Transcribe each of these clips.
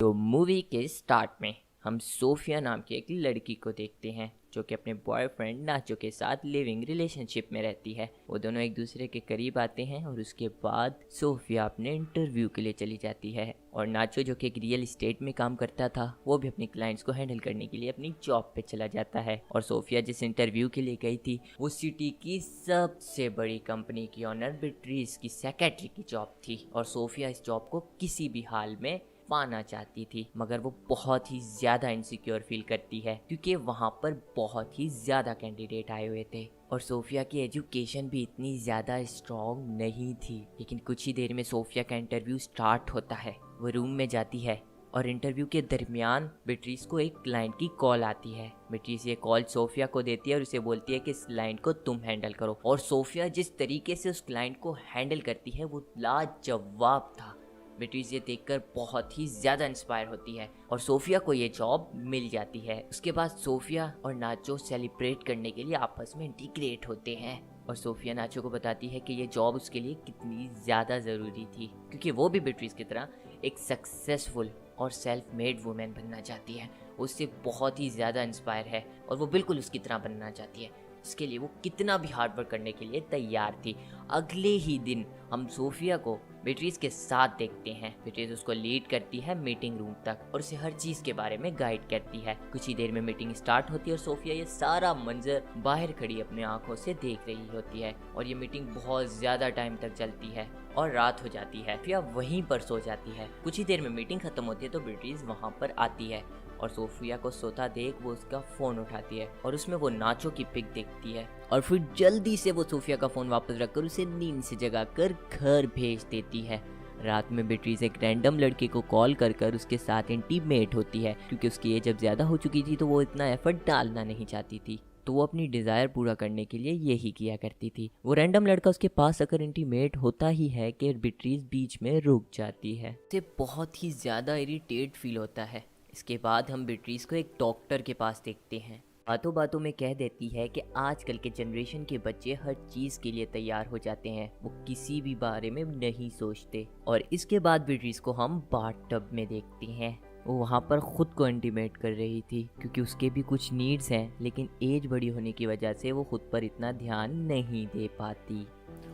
तो मूवी के स्टार्ट में हम सोफिया नाम की एक लड़की को देखते हैं जो कि अपने बॉयफ्रेंड नाचो के साथ लिविंग रिलेशनशिप में रहती है। वो दोनों एक दूसरे के करीब आते हैं और उसके बाद सोफिया अपने इंटरव्यू के लिए चली जाती है और नाचो जो कि एक रियल एस्टेट में काम करता था वो भी अपने क्लाइंट्स को हैंडल करने के लिए अपनी जॉब पे चला जाता है। और सोफिया जिस इंटरव्यू के लिए गई थी वो सिटी की सबसे बड़ी कंपनी की ऑनर बिट्रीज की सेक्रेटरी की जॉब थी और सोफिया इस जॉब को किसी भी हाल में पाना चाहती थी, मगर वो बहुत ही ज़्यादा इनसिक्योर फील करती है क्योंकि वहाँ पर बहुत ही ज़्यादा कैंडिडेट आए हुए थे और सोफिया की एजुकेशन भी इतनी ज़्यादा स्ट्रॉन्ग नहीं थी। लेकिन कुछ ही देर में सोफिया का इंटरव्यू स्टार्ट होता है। वो रूम में जाती है और इंटरव्यू के दरमियान बिट्रीज को एक क्लाइंट की कॉल आती है। बिट्रीज ये कॉल सोफिया को देती है और उसे बोलती है कि इस क्लाइंट को तुम हैंडल करो। और सोफिया जिस तरीके से उस क्लाइंट को हैंडल करती है वो लाजवाब था। बिट्रीज ये देखकर बहुत ही ज़्यादा इंस्पायर होती है और सोफिया को ये जॉब मिल जाती है। उसके बाद सोफिया और नाचो सेलिब्रेट करने के लिए आपस में इंटीग्रेट होते हैं और सोफिया नाचो को बताती है कि ये जॉब उसके लिए कितनी ज़्यादा ज़रूरी थी क्योंकि वो भी बिट्रीज की तरह एक सक्सेसफुल और सेल्फ मेड वुमेन बनना चाहती है। उससे बहुत ही ज़्यादा इंस्पायर है और वो बिल्कुल उसकी तरह बनना चाहती है। इसके लिए वो कितना भी हार्ड वर्क करने के लिए तैयार थी। अगले ही दिन हम सोफिया को बिट्रीज के साथ देखते हैं। बिट्रीज उसको लीड करती है मीटिंग रूम तक और उसे हर चीज़ के बारे में गाइड करती है। कुछ ही देर में मीटिंग स्टार्ट होती है और सोफिया ये सारा मंजर बाहर खड़ी अपने आंखों से देख रही होती है और ये मीटिंग बहुत ज़्यादा टाइम तक चलती है और रात हो जाती है। सोफिया वहीं पर सो जाती है। कुछ ही देर में मीटिंग खत्म होती है तो बिट्रीज वहाँ पर आती है और सोफिया को सोता देख वो उसका फ़ोन उठाती है और उसमें वो नाचो की पिक देखती है और फिर जल्दी से वो सोफिया का फ़ोन वापस रखकर उसे नींद से जगाकर घर भेज देती है। रात में बिट्रीज एक रैंडम लड़के को कॉल कर उसके साथ इंटीमेट होती है क्योंकि उसकी एज अब ज़्यादा हो चुकी थी तो वो इतना एफर्ट डालना नहीं चाहती थी। तो वो अपनी डिज़ायर पूरा करने के लिए यही किया करती थी। वो रैंडम लड़का उसके पास अगर इंटीमेट होता ही है कि बिट्रीज बीच में रुक जाती है। उसे बहुत ही ज़्यादा इरिटेट फील होता है। इसके बाद हम बिट्रीज को एक डॉक्टर के पास देखते हैं। बातों बातों में कह देती है कि आजकल के जनरेशन के बच्चे हर चीज़ के लिए तैयार हो जाते हैं, वो किसी भी बारे में नहीं सोचते। और इसके बाद बिट्रीज को हम बाथटब में देखते हैं। वो वहाँ पर ख़ुद को इंटीमेट कर रही थी क्योंकि उसके भी कुछ नीड्स हैं, लेकिन एज बड़ी होने की वजह से वो खुद पर इतना ध्यान नहीं दे पाती।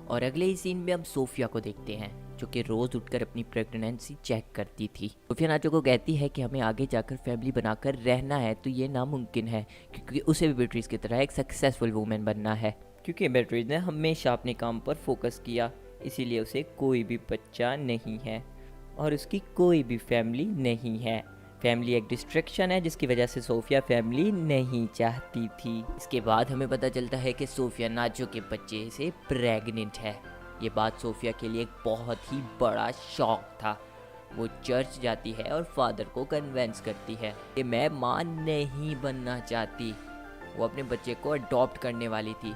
और अगले ही सीन में हम सोफिया को देखते हैं जो कि रोज़ उठकर अपनी प्रेगनेंसी चेक करती थी। सोफिया नाचो को कहती है कि हमें आगे जाकर फैमिली बनाकर रहना है तो ये नामुमकिन है क्योंकि उसे भी बिट्रीज की तरह एक सक्सेसफुल वूमेन बनना है। क्योंकि बिट्रीज ने हमेशा अपने काम पर फोकस किया, इसीलिए उसे कोई भी बच्चा नहीं है और उसकी कोई भी फैमिली नहीं है। फैमिली एक डिस्ट्रैक्शन है जिसकी वजह से सोफिया फैमिली नहीं चाहती थी। इसके बाद हमें पता चलता है कि सोफिया नाचो के बच्चे से प्रेग्नेंट है। ये बात सोफिया के लिए एक बहुत ही बड़ा शॉक था। वो चर्च जाती है और फादर को कन्विंस करती है कि मैं मां नहीं बनना चाहती। वो अपने बच्चे को अडॉप्ट करने वाली थी।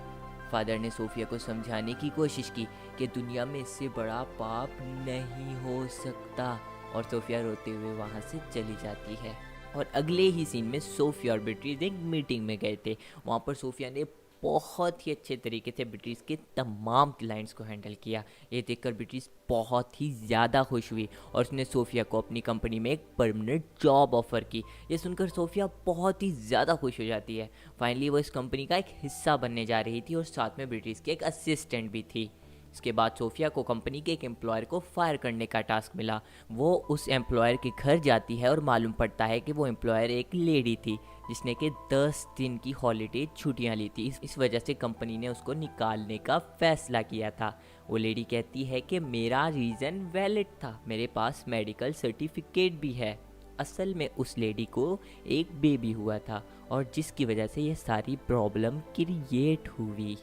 फादर ने सोफिया को समझाने की कोशिश की कि दुनिया में इससे बड़ा पाप नहीं हो सकता और सोफिया रोते हुए वहाँ से चली जाती है। और अगले ही सीन में सोफिया और बिट्रीज एक मीटिंग में गए थे। वहाँ पर सोफिया ने बहुत ही अच्छे तरीके से बिट्रीज के तमाम क्लाइंट्स को हैंडल किया। ये देखकर बिट्रीज बहुत ही ज़्यादा खुश हुई और उसने सोफिया को अपनी कंपनी में एक परमानेंट जॉब ऑफर की। ये सुनकर सोफिया बहुत ही ज़्यादा खुश हो जाती है। फाइनली वो इस कंपनी का एक हिस्सा बनने जा रही थी और साथ में बिट्रीज की एक असिस्टेंट भी थी। इसके बाद सोफिया को कंपनी के एक एम्प्लॉयर को फायर करने का टास्क मिला। वो उस एम्प्लॉयर के घर जाती है और मालूम पड़ता है कि वो एम्प्लॉयर एक लेडी थी जिसने कि 10 दिन की हॉलीडे छुट्टियां ली थी। इस वजह से कंपनी ने उसको निकालने का फैसला किया था। वो लेडी कहती है कि मेरा रीज़न वैलिड था, मेरे पास मेडिकल सर्टिफिकेट भी है। असल में उस लेडी को एक बेबी हुआ था और जिसकी वजह से ये सारी प्रॉब्लम क्रिएट हुई।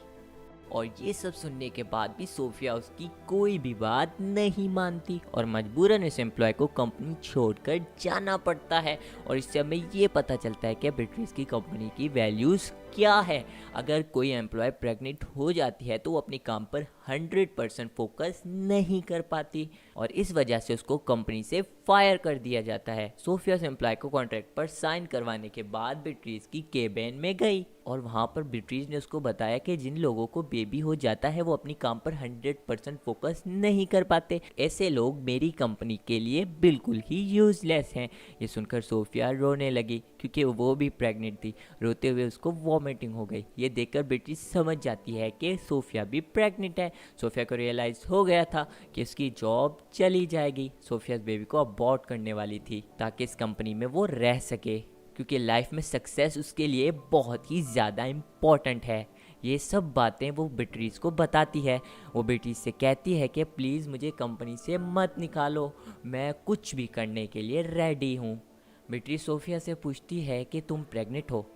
और ये सब सुनने के बाद भी सोफिया उसकी कोई भी बात नहीं मानती और मजबूरन इस एम्प्लॉय को कंपनी छोड़कर जाना पड़ता है। और इससे हमें ये पता चलता है कि बिट्रीज की कंपनी की वैल्यूज़ क्या है। अगर कोई एम्प्लॉय प्रेग्नेंट हो जाती है तो वो अपने काम पर 100% फोकस नहीं कर पाती और इस वजह से उसको कंपनी से फायर कर दिया जाता है। सोफिया उस एम्प्लॉय को कॉन्ट्रैक्ट पर साइन करवाने के बाद बीट्रीज की केबिन में गई और वहाँ पर बीट्रीज ने उसको बताया कि जिन लोगों को बेबी हो जाता है वो अपनी काम पर 100% फोकस नहीं कर पाते, ऐसे लोग मेरी कंपनी के लिए बिल्कुल ही यूजलेस हैं। ये सुनकर सोफिया रोने लगी क्योंकि वो भी प्रेग्नेंट थी। रोते हुए उसको वॉमिटिंग हो गई। ये देखकर बीट्रीज समझ जाती है कि सोफिया भी प्रेग्नेंट है। सोफिया को रियलाइज हो गया था कि उसकी जॉब चली जाएगी। सोफिया इस बेबी को अबॉर्ट करने वाली थी ताकि इस कंपनी में वो रह सके, क्योंकि लाइफ में सक्सेस उसके लिए बहुत ही ज़्यादा इम्पॉर्टेंट है। ये सब बातें वो बीट्रीज को बताती है। वो बीट्रीज से कहती है कि प्लीज़ मुझे कंपनी से मत निकालो, मैं कुछ भी करने के लिए रेडी हूँ। बीट्रीज सोफिया से पूछती है कि तुम प्रेग्नेंट हो,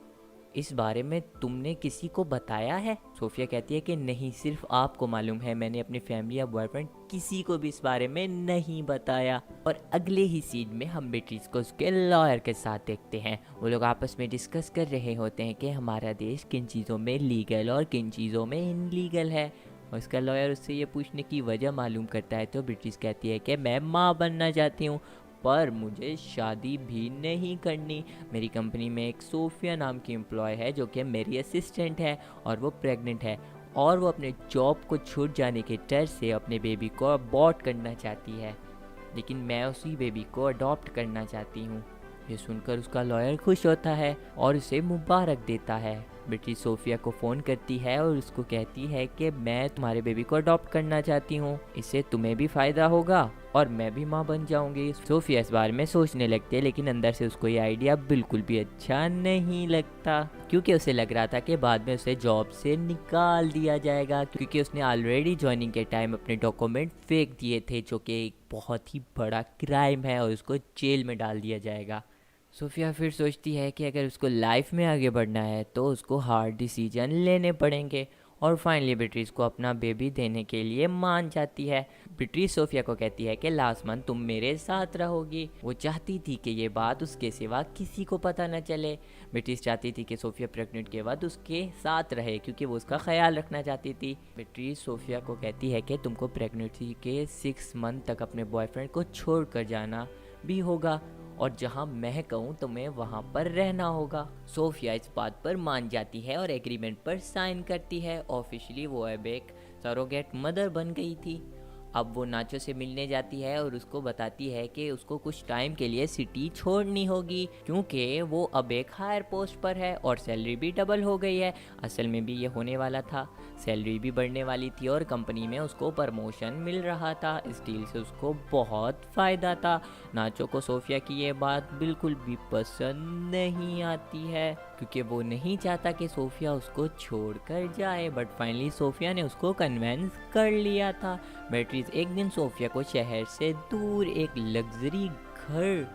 इस बारे में तुमने किसी को बताया है? सोफिया कहती है कि नहीं, सिर्फ आपको मालूम है, मैंने अपनी फैमिली या बॉयफ्रेंड किसी को भी इस बारे में नहीं बताया। और अगले ही सीन में हम बीट्रीज को उसके लॉयर के साथ देखते हैं। वो लोग आपस में डिस्कस कर रहे होते हैं कि हमारा देश किन चीज़ों में लीगल और किन चीज़ों में इनलीगल है। और उसका लॉयर उससे ये पूछने की वजह मालूम करता है तो बीट्रीज कहती है कि मैं माँ बनना चाहती हूँ पर मुझे शादी भी नहीं करनी। मेरी कंपनी में एक सोफिया नाम की एम्प्लॉय है जो कि मेरी असिस्टेंट है और वो प्रेग्नेंट है और वो अपने जॉब को छूट जाने के डर से अपने बेबी को अबॉर्ट करना चाहती है, लेकिन मैं उसी बेबी को अडॉप्ट करना चाहती हूँ। ये सुनकर उसका लॉयर खुश होता है और उसे मुबारक देता है। बेटी सोफिया को फ़ोन करती है और उसको कहती है कि मैं तुम्हारे बेबी को अडॉप्ट करना चाहती हूँ, इससे तुम्हें भी फ़ायदा होगा और मैं भी माँ बन जाऊँगी। सोफिया इस बारे में सोचने लगती है, लेकिन अंदर से उसको ये आइडिया बिल्कुल भी अच्छा नहीं लगता, क्योंकि उसे लग रहा था कि बाद में उसे जॉब से निकाल दिया जाएगा, क्योंकि उसने ऑलरेडी ज्वाइनिंग के टाइम अपने डॉक्यूमेंट फेंक दिए थे, जो कि एक बहुत ही बड़ा क्राइम है और उसको जेल में डाल दिया जाएगा। सोफिया फिर सोचती है कि अगर उसको लाइफ में आगे बढ़ना है तो उसको हार्ड डिसीजन लेने पड़ेंगे और फाइनली बीट्रीज को अपना बेबी देने के लिए मान जाती है। बीट्रीज सोफिया को कहती है कि लास्ट मंथ तुम मेरे साथ रहोगी। वो चाहती थी कि ये बात उसके सिवा किसी को पता न चले। बीट्रीज चाहती थी कि सोफिया प्रेग्नेंट के बाद उसके साथ रहे क्योंकि वो उसका ख्याल रखना चाहती थी। बीट्रीज सोफिया को कहती है कि तुमको प्रेगनेंसी के 6 मंथ तक अपने बॉयफ्रेंड को छोड़ कर जाना भी होगा और जहां मैं कहूँ तुम्हें वहां पर रहना होगा। सोफिया इस बात पर मान जाती है और एग्रीमेंट पर साइन करती है। ऑफिशियली वो अब एक सरोगेट मदर बन गई थी। अब वो नाचो से मिलने जाती है और उसको बताती है कि उसको कुछ टाइम के लिए सिटी छोड़नी होगी क्योंकि वो अब एक हायर पोस्ट पर है और सैलरी भी डबल हो गई है। असल में भी ये होने वाला था, सैलरी भी बढ़ने वाली थी और कंपनी में उसको प्रमोशन मिल रहा था। इस डील से उसको बहुत फ़ायदा था। नाचो को सोफिया की ये बात बिल्कुल भी पसंद नहीं आती है क्योंकि वो नहीं चाहता कि सोफिया उसको छोड़कर जाए, बट फाइनली सोफिया ने उसको कन्वेंस कर लिया था। बेट्रीज एक दिन सोफिया को शहर से दूर एक लग्जरी घर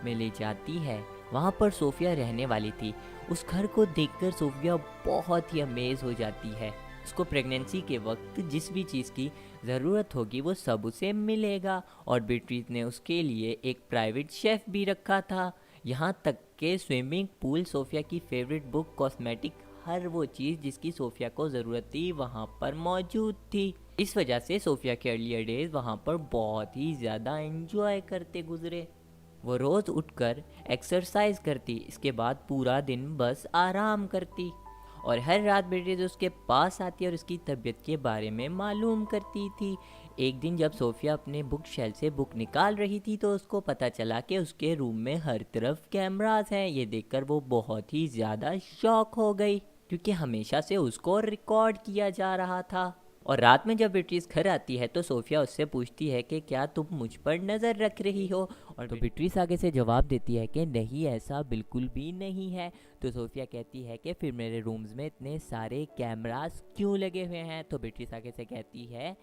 में ले जाती है। वहाँ पर सोफिया रहने वाली थी। उस घर को देखकर सोफिया बहुत ही अमेज हो जाती है। उसको प्रेगनेंसी के वक्त जिस भी चीज़ की ज़रूरत होगी वो सब उसे मिलेगा और बेट्रीज ने उसके लिए एक प्राइवेट शेफ़ भी रखा था। यहाँ तक कि स्विमिंग पूल, सोफिया की फेवरेट बुक, कॉस्मेटिक, हर वो चीज़ जिसकी सोफिया को ज़रूरत थी वहाँ पर मौजूद थी। इस वजह से सोफिया के अर्लियर डेज वहाँ पर बहुत ही ज़्यादा एंजॉय करते गुजरे। वो रोज़ उठकर एक्सरसाइज करती, इसके बाद पूरा दिन बस आराम करती और हर रात बेट्रीज उसके पास आती और उसकी तबीयत के बारे में मालूम करती थी। एक दिन जब सोफिया अपने बुक शेल्फ से बुक निकाल रही थी तो उसको पता चला कि उसके रूम में हर तरफ कैमरास हैं। ये देखकर वो बहुत ही ज़्यादा शॉक हो गई क्योंकि हमेशा से उसको रिकॉर्ड किया जा रहा था। और रात में जब बेट्रीज घर आती है तो सोफिया उससे पूछती है कि क्या तुम मुझ पर नज़र रख रही हो, और तो बेट्रीज आगे से जवाब देती है कि नहीं, ऐसा बिल्कुल भी नहीं है। तो सोफिया कहती है कि फिर मेरे रूम्स में इतने सारे कैमरास क्यों लगे हुए हैं। तो बेट्रीज आगे से कहती है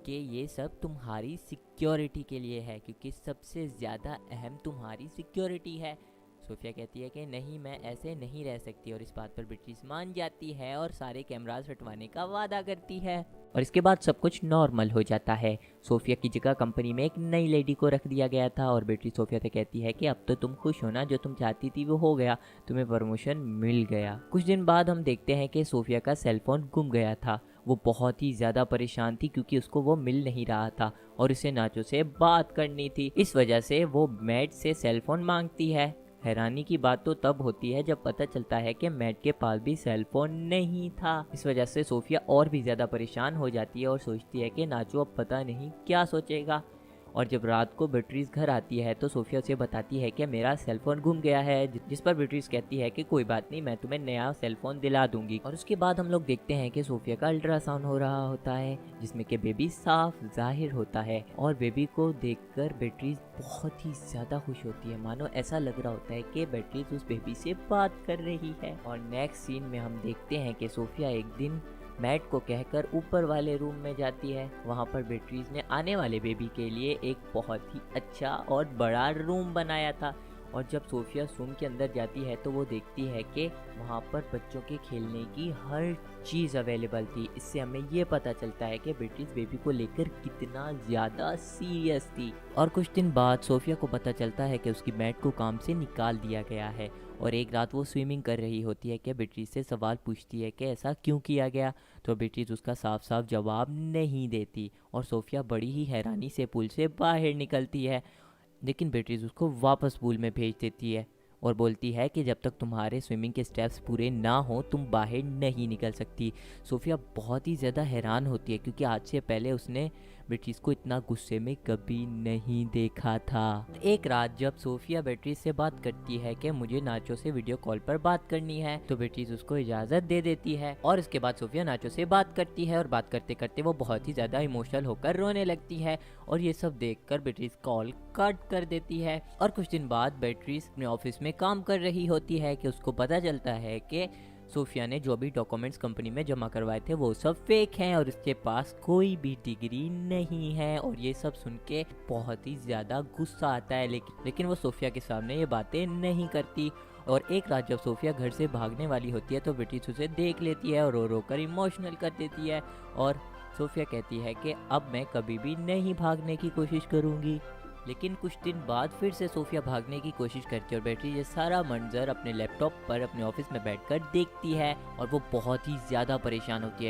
कि ये सब तुम्हारी सिक्योरिटी के लिए है क्योंकि सबसे ज़्यादा अहम तुम्हारी सिक्योरिटी है। सोफिया कहती है कि नहीं, मैं ऐसे नहीं रह सकती, और इस बात पर बीट्रीस मान जाती है और सारे कैमरास हटवाने का वादा करती है। और इसके बाद सब कुछ नॉर्मल हो जाता है। सोफिया की जगह कंपनी में एक नई लेडी को रख दिया गया था और बीट्रीस सोफिया से कहती है कि अब तो तुम खुश हो ना, जो तुम चाहती थी वो हो गया, तुम्हें प्रमोशन मिल गया। कुछ दिन बाद हम देखते हैं कि सोफिया का सेलफोन गुम गया था। वो बहुत ही ज़्यादा परेशान थी क्योंकि उसको वो मिल नहीं रहा था और उसे नाचो से बात करनी थी। इस वजह से वो मैट से सेलफोन मांगती है। हैरानी की बात तो तब होती है जब पता चलता है कि मैट के पास भी सेलफोन नहीं था। इस वजह से सोफिया और भी ज़्यादा परेशान हो जाती है और सोचती है कि नाचो अब पता नहीं क्या सोचेगा। और जब रात को बीट्रीस घर आती है तो सोफिया उसे बताती है कि मेरा सेलफोन गुम गया है, जिस पर बीट्रीस कहती है कि कोई बात नहीं, मैं तुम्हें नया सेलफोन दिला दूंगी। और उसके बाद हम लोग देखते हैं कि सोफिया का अल्ट्रासाउंड हो रहा होता है जिसमें कि बेबी साफ जाहिर होता है और बेबी को देखकर बीट्रीस बहुत ही ज्यादा खुश होती है। मानो ऐसा लग रहा होता है कि बीट्रीस उस बेबी से बात कर रही है। और नेक्स्ट सीन में हम देखते हैं कि सोफिया एक दिन मैट को कहकर ऊपर वाले रूम में जाती है। वहाँ पर बीट्रीस ने आने वाले बेबी के लिए एक बहुत ही अच्छा और बड़ा रूम बनाया था। और जब सोफिया रूम के अंदर जाती है तो वो देखती है कि वहाँ पर बच्चों के खेलने की हर चीज़ अवेलेबल थी। इससे हमें ये पता चलता है कि बीट्रीस बेबी को लेकर कितना ज़्यादा सीरियस थी। और कुछ दिन बाद सोफिया को पता चलता है कि उसकी मैट को काम से निकाल दिया गया है। और एक रात वो स्विमिंग कर रही होती है कि बीट्रीस से सवाल पूछती है कि ऐसा क्यों किया गया, तो बीट्रीस उसका साफ साफ जवाब नहीं देती और सोफिया बड़ी ही हैरानी से पूल से बाहर निकलती है। लेकिन बीट्रीस उसको वापस पूल में भेज देती है और बोलती है कि जब तक तुम्हारे स्विमिंग के स्टेप्स पूरे ना हो तुम बाहर नहीं निकल सकती। सोफिया बहुत ही ज़्यादा हैरान होती है क्योंकि आज से पहले उसने बीट्रीस को इतना गुस्से में कभी नहीं देखा था। एक रात जब सोफिया बीट्रीस से बात करती है कि मुझे नाचो से वीडियो कॉल पर बात करनी है, तो बीट्रीस उसको इजाज़त दे देती है। और इसके बाद सोफिया नाचो से बात करती है और बात करते करते वो बहुत ही ज़्यादा इमोशनल होकर रोने लगती है। और ये सब देखकर बीट्रीस कॉल कट कर देती है। और कुछ दिन बाद बीट्रीस अपने ऑफिस में काम कर रही होती है कि उसको पता चलता है कि सोफिया ने जो भी डॉक्यूमेंट्स कंपनी में जमा करवाए थे वो सब फेक हैं और उसके पास कोई भी डिग्री नहीं है। और ये सब सुन के बहुत ही ज़्यादा गुस्सा आता है, लेकिन वो सोफिया के सामने ये बातें नहीं करती। और एक रात जब सोफिया घर से भागने वाली होती है तो बीट्रीस उसे देख लेती है और रो रो कर इमोशनल कर देती है। और सोफिया कहती है कि अब मैं कभी भी नहीं भागने की कोशिश करूँगी। लेकिन कुछ दिन बाद फिर से सोफिया भागने की कोशिश करती है और बीट्रीस ये सारा मंजर अपने लैपटॉप पर अपने ऑफिस में बैठकर देखती है। और वो बहुत ही ज़्यादा परेशान होती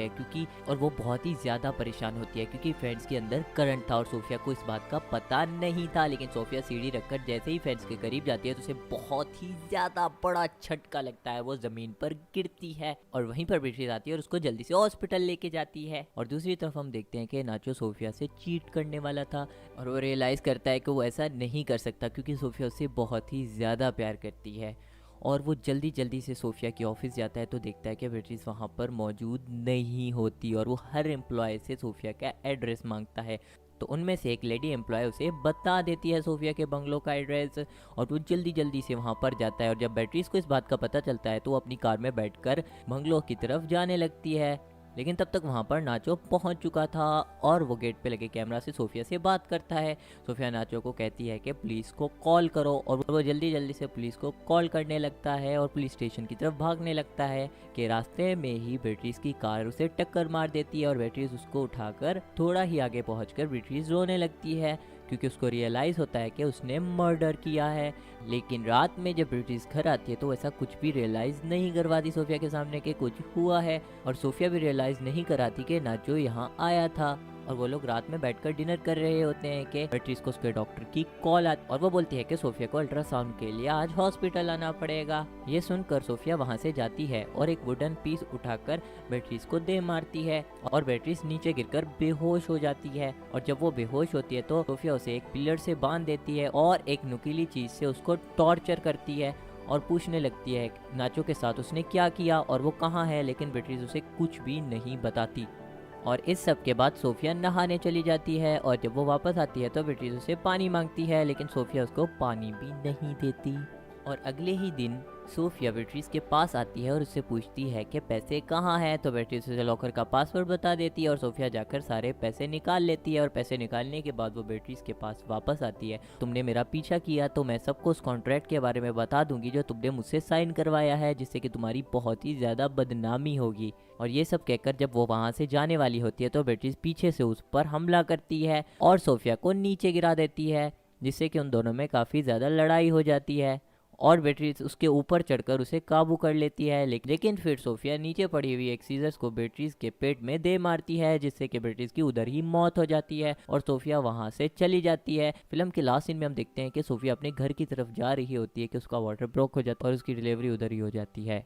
है क्योंकि फैंस के अंदर करंट था और सोफिया को इस बात का पता नहीं था। लेकिन सोफिया सीढ़ी रखकर जैसे ही फैंस के करीब जाती है तो उसे बहुत ही ज़्यादा बड़ा झटका लगता है, वो ज़मीन पर गिरती है और वहीं पर बीट्रीस आती है और उसको जल्दी से हॉस्पिटल लेके जाती है। और दूसरी तरफ हम देखते हैं कि नाचो सोफिया से चीट करने वाला था और वो रियलाइज़ करता है कि वो ऐसा नहीं कर सकता क्योंकि सोफिया उससे बहुत ही ज़्यादा प्यार करती है। और वो जल्दी से सोफिया के ऑफिस जाता है तो देखता है कि बीट्रीस वहाँ पर मौजूद नहीं होती और वो हर एम्प्लॉय से सोफिया का एड्रेस मांगता है। तो उनमें से एक लेडी एम्प्लॉय उसे बता देती है सोफिया के बंगलों का एड्रेस और वो जल्दी से वहाँ पर जाता है। और जब बीट्रीस को इस बात का पता चलता है तो वो अपनी कार में बैठकर बंगलों की तरफ जाने लगती है। लेकिन तब तक वहाँ पर नाचो पहुँच चुका था और वो गेट पे लगे कैमरा से सोफिया से बात करता है। सोफिया नाचो को कहती है कि पुलिस को कॉल करो और वो जल्दी से पुलिस को कॉल करने लगता है और पुलिस स्टेशन की तरफ भागने लगता है कि रास्ते में ही बीट्रीस की कार उसे टक्कर मार देती है और बीट्रीस उसको उठाकर थोड़ा ही आगे पहुँचकर बीट्रीस रोने लगती है क्योंकि उसको रियलाइज़ होता है कि उसने मर्डर किया है। लेकिन रात में जब बीट्रीस घर आती है तो ऐसा कुछ भी रियलाइज़ नहीं करवाती सोफिया के सामने कि कुछ हुआ है और सोफिया भी रियलाइज़ नहीं कराती कि नाचो यहाँ आया था। और वो लोग रात में बैठकर डिनर कर रहे होते हैं कि बीट्रीस को उसके डॉक्टर की कॉल आती और वो बोलती है कि सोफिया को अल्ट्रासाउंड के लिए आज हॉस्पिटल आना पड़ेगा। ये सुनकर सोफिया वहाँ से जाती है और एक वुडन पीस उठाकर बीट्रीस को दे मारती है और बीट्रीस नीचे गिरकर बेहोश हो जाती है। और जब वो बेहोश होती है तो सोफिया उसे एक पिलर से बांध देती है और एक नुकीली चीज से उसको टॉर्चर करती है और पूछने लगती है नाचो के साथ उसने क्या किया और वो कहाँ है। लेकिन बीट्रीस उसे कुछ भी नहीं बताती। और इस सब के बाद सोफिया नहाने चली जाती है और जब वो वापस आती है तो बीट्रीस उसे पानी मांगती है लेकिन सोफिया उसको पानी भी नहीं देती। और अगले ही दिन सोफिया बेट्रीज के पास आती है और उससे पूछती है कि पैसे कहाँ हैं। तो बेट्रीज उसे लॉकर का पासवर्ड बता देती है और सोफिया जाकर सारे पैसे निकाल लेती है। और पैसे निकालने के बाद वो बेट्रीज के पास वापस आती है। तुमने मेरा पीछा किया तो मैं सबको उस कॉन्ट्रैक्ट के बारे में बता दूंगी जो तुमने मुझसे साइन करवाया है, जिससे कि तुम्हारी बहुत ही ज़्यादा बदनामी होगी। और ये सब कहकर जब वो वहाँ से जाने वाली होती है तो बेट्रीज पीछे से उस पर हमला करती है और सोफिया को नीचे गिरा देती है, जिससे कि उन दोनों में काफ़ी ज़्यादा लड़ाई हो जाती है और बेट्रीज उसके ऊपर चढ़कर उसे काबू कर लेती है। लेकिन फिर सोफिया नीचे पड़ी हुई एक सीजर्स को बेट्रीज के पेट में दे मारती है, जिससे कि बेट्रीज की उधर ही मौत हो जाती है और सोफिया वहां से चली जाती है। फिल्म के लास्ट सीन में हम देखते हैं कि सोफिया अपने घर की तरफ जा रही होती है कि उसका वाटर ब्रेक हो जाता है और उसकी डिलीवरी उधर ही हो जाती है।